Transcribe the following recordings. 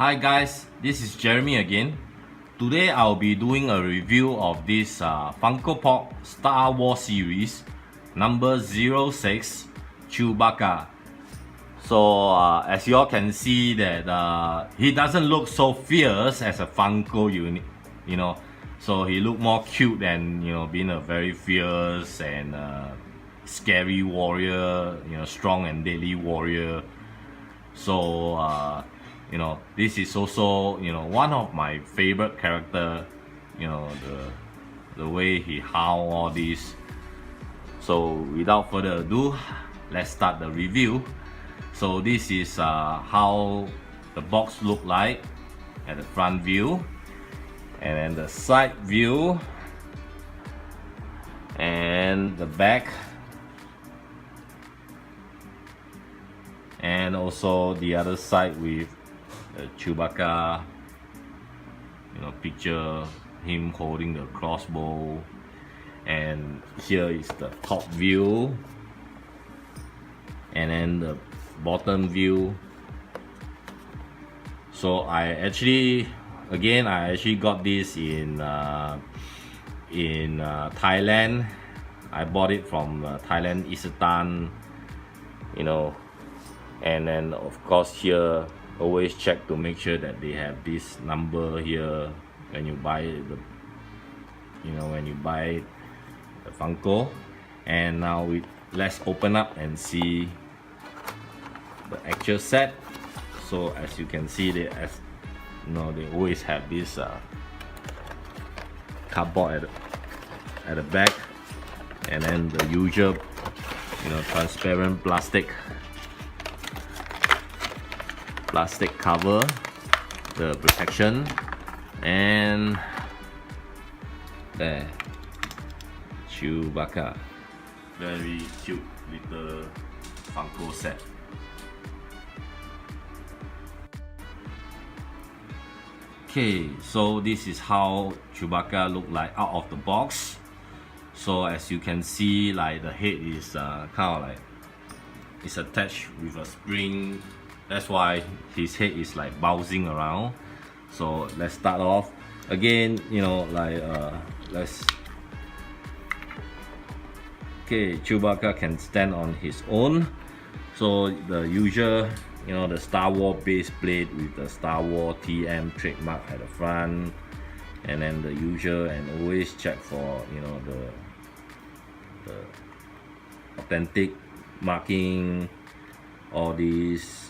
Hi guys, this is Jeremy again. Today I'll be doing a review of this Funko Pop Star Wars series number 06 Chewbacca. So as you all can see that he doesn't look so fierce as a Funko unit, you know. So he look more cute than, you know, being a very fierce and scary warrior, you know, strong and deadly warrior. So you know, this is also, you know, one of my favorite character, you know, the way he howl all this. So without further ado, let's start the review. So this is how the box look like at the front view, and then the side view, and the back, and also the other side with Chewbacca, you know, picture him holding the crossbow. And here is the top view, and then the bottom view. So I actually got this in Thailand. I bought it from Thailand Isetan, you know. And then of course here, always check to make sure that they have this number here when you buy the, you know, when you buy the Funko. And now let's open up and see the actual set. So as you can see, they always have this cardboard at the back, and then the usual, you know, transparent plastic cover, the protection, and there, Chewbacca. Very cute little Funko set. Okay, so this is how Chewbacca look like out of the box. So as you can see, like the head is kind of like it's attached with a spring. That's why his head is like bouncing around. So let's start off again, you know, like okay, Chewbacca can stand on his own. So the usual, you know, the Star Wars base plate with the Star Wars TM trademark at the front, and then the usual, and always check for, you know, the authentic marking, all these.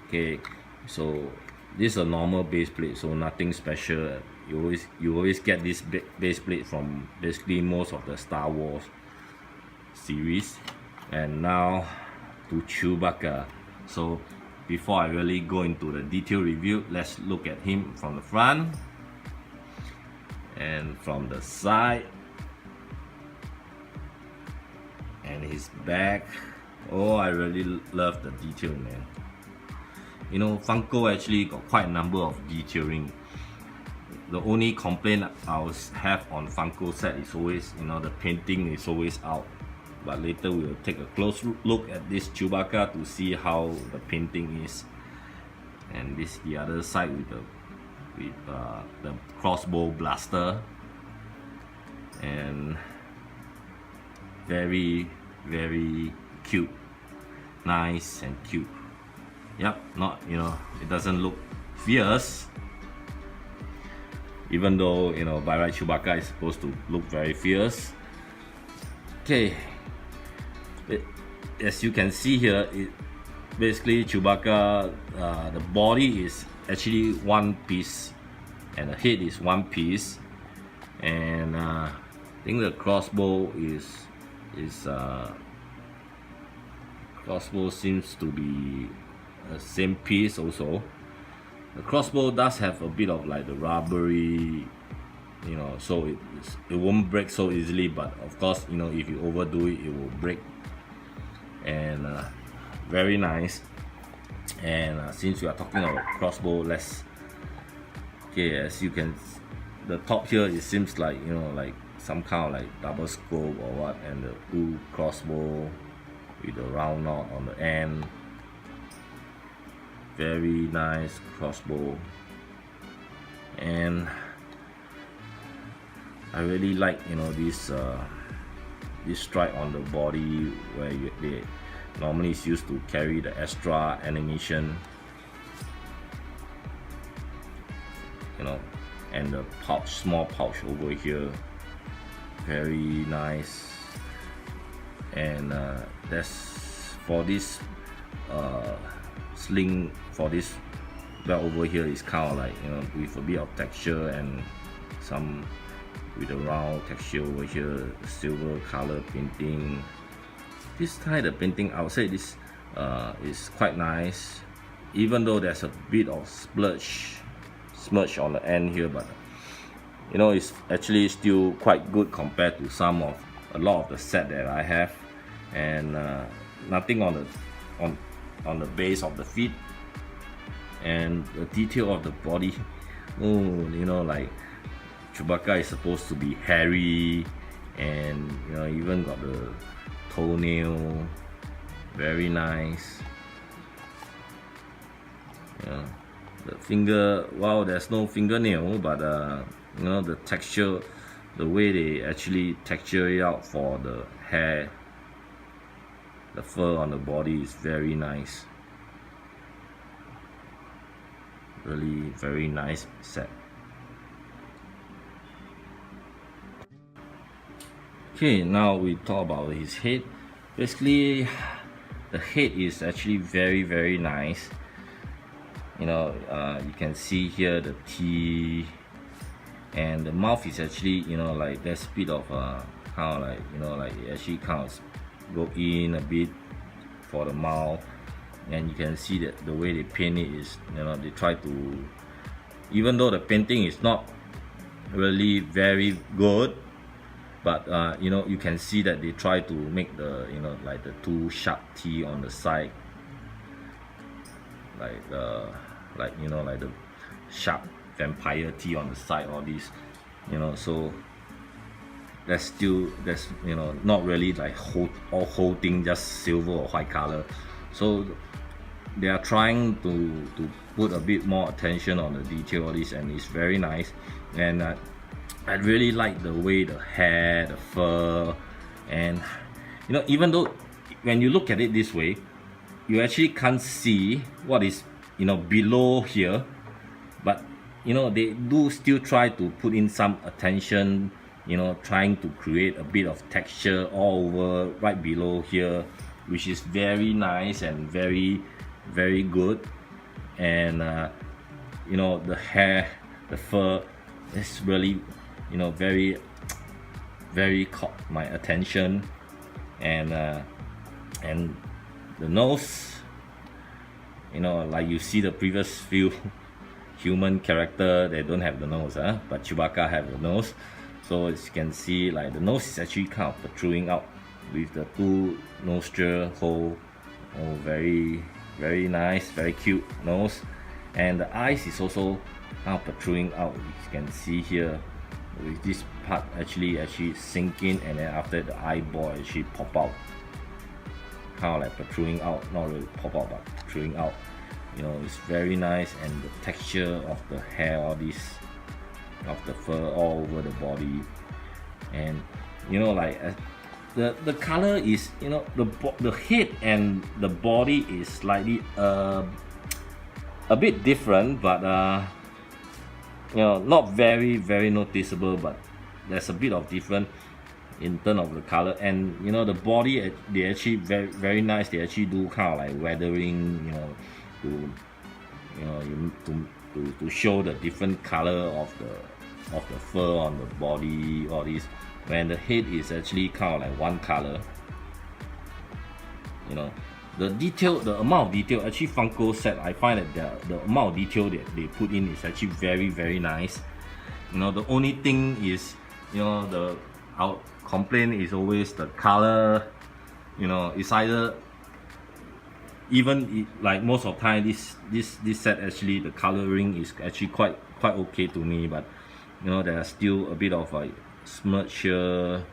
Okay, so this is a normal base plate, so nothing special. You always get this base plate from basically most of the Star Wars series. And now to Chewbacca. So before I really go into the detailed review, let's look at him from the front and from the side and his back. Oh, I really love the detail, man. You know, Funko actually got quite a number of detailing. The only complaint I have on Funko set is always, you know, the painting is always out. But later we will take a close look at this Chewbacca to see how the painting is. And this the other side with the crossbow blaster, and very, very cute, nice and cute. Yep, not, you know, it doesn't look fierce, even though, you know, by right Chewbacca is supposed to look very fierce. Okay, as you can see here, basically Chewbacca, the body is actually one piece and the head is one piece, and I think the crossbow crossbow seems to be the same piece also. The crossbow does have a bit of like the rubbery, you know, so it won't break so easily, but of course, you know, if you overdo it, it will break. And very nice. And since we are talking about crossbow, okay, as you can, the top here, it seems like, you know, like some kind of like double scope or what, and the two crossbow with the round knot on the end. very nice crossbow, and I really like, you know, this stripe on the body where they normally is used to carry the extra animation, you know, and the pouch, small pouch over here, very nice. And that's for this sling, for this belt over here is kind of like, you know, with a bit of texture and some with a round texture over here, silver color painting. This kind of painting, I would say this is quite nice, even though there's a bit of smudge on the end here, but you know, it's actually still quite good compared to a lot of the set that I have. And nothing on the base of the feet, and the detail of the body. Oh, you know, like Chewbacca is supposed to be hairy, and you know, even got the toenail, very nice. Yeah, the finger, wow, there's no fingernail, but you know, the texture, the way they actually texture it out for the hair, the fur on the body is very nice. Really very nice set. Okay, now we talk about his head. Basically, the head is actually very nice. You know, you can see here the teeth, and the mouth is actually, you know, like there's a bit of kind of like, you know, like it actually kind of go in a bit for the mouth. And you can see that the way they paint it is, you know, they try to, even though the painting is not really very good, but you know, you can see that they try to make the, you know, like the two sharp teeth on the side, like you know, like the sharp vampire teeth on the side, all these, you know. So that's you know, not really like whole thing just silver or white color. So they are trying to put a bit more attention on the detail of this, and it's very nice. And I really like the way the hair, the fur, and you know, even though when you look at it this way, you actually can't see what is, you know, below here, but you know, they do still try to put in some attention, you know, trying to create a bit of texture all over right below here, which is very nice and very good. And you know, the hair, the fur is really, you know, very caught my attention. And the nose, you know, like you see the previous few human character, they don't have the nose, but Chewbacca have the nose. So as you can see, like the nose is actually kind of protruding out with the two nostril hole. Oh, very nice, very cute nose. And the eyes is also kind of protruding out. You can see here with this part actually sink in, and then after the eyeball actually pop out, kind of like protruding out, not really pop out but protruding out. You know, it's very nice. And the texture of the hair, all this of the fur all over the body. And you know, like the color is, you know, the head and the body is slightly a bit different, but you know, not very noticeable, but there's a bit of different in terms of the color. And you know, the body, they actually very nice. They actually do kind of like weathering, you know, to show the different color of the fur on the body, all these. When the head is actually kind of like one color, you know, the detail, the amount of detail, actually Funko set, I find that the amount of detail that they put in is actually very nice. You know, the only thing is, you know, our complaint is always the color. You know, it's either, even like most of the time, this set actually the coloring is actually quite okay to me, but you know, there's still a bit of like smudge here.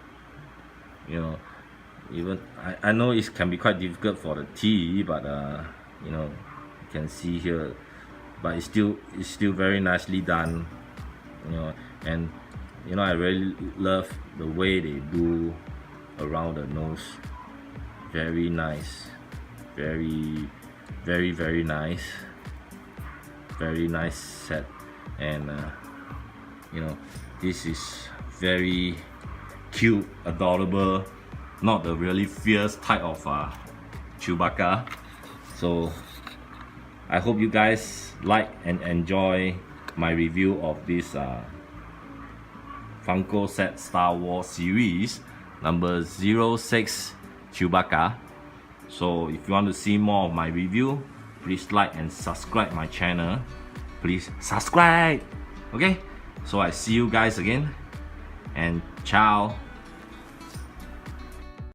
You know, even I know it can be quite difficult for the tea, but you know, can see here, but it's still very nicely done, you know. And you know, I really love the way they do around the nose. Very nice, very nice, very nice set. And you know, this is very cute, adorable, not the really fierce type of Chewbacca. So I hope you guys like and enjoy my review of this Funko set Star Wars series number 06 Chewbacca. So if you want to see more of my review, please like and subscribe my channel. Please subscribe. Okay, so I see you guys again, and ciao.